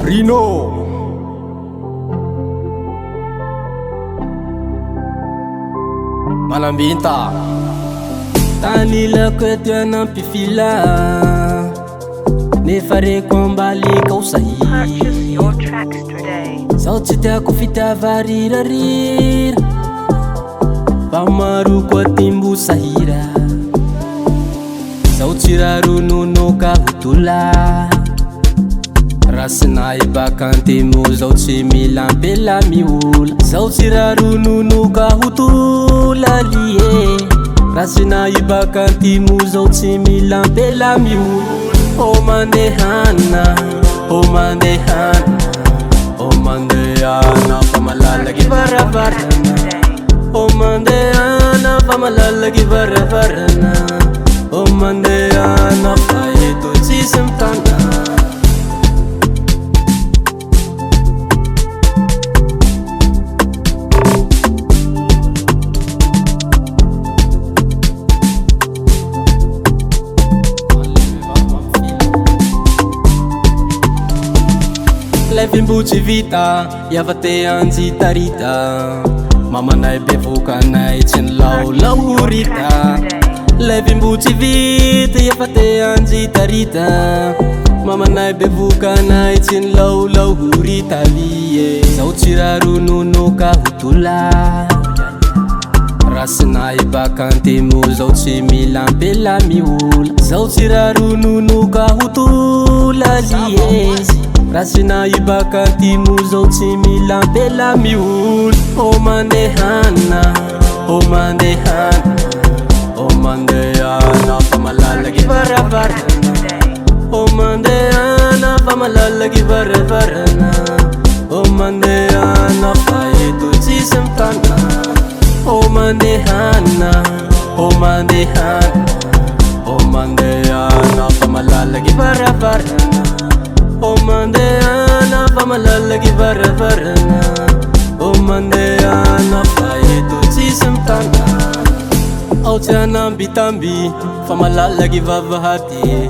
Bruno, manambita. Tanilako eto anampifila nefa reko ambalika ho sahy zaho tsy tiako fitiava rirarira fa maro koa timbo sahira zaho tsy raronono ka hotola rasinahy bakantemo zaho tsy mila ampela miola zaho tsy raronono ka hotola lie rasinahy bakantemo zaho tsy mila ampela miola oh mandehana oh mandehana oh mandehana fa malalaky varavarana oh mandehana fa malalaky varavarana oh mandehana fa eto tsisy mitana Levimbuchi vita, yavate anzi tarita Mama nai bevuka nai chin lau lau rita Levimbuchi vita, yavate anzi tarita Mama nai bevuka nai chin lau lau rita liye Zau chirarununo ka hutula Rasinahy bakantemo zao tsy mila ampela miula Zao chirarununo ka hutula liye Rasinahy bakantemo zao tsy mila ampela miula oh mandehana oh mandehana oh mandehana fa malalaky varavarana oh mandehana fa malalaky varavarana oh mandehana fa eto tsisy mitana oh mandehana oh mandehana oh mandehana fa malalaky varavarana oh mandehana fa malalaky varavarana oh mandehana fa eto tsisy mitana ao tsy anambitamby fa malalaky vavahady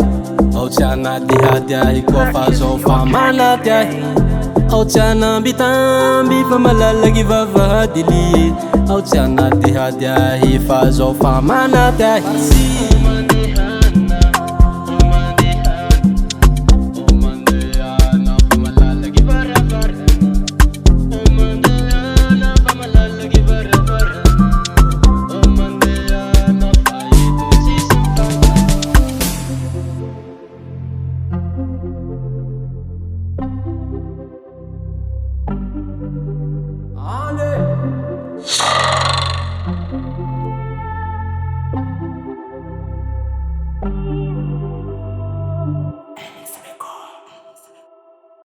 ao tsy anadihady ahy koa fa zao fa malady ahy ao tsy anambitamby fa malalaky vavahady lie ao tsy anadihady ahy fa zao fa malady ahy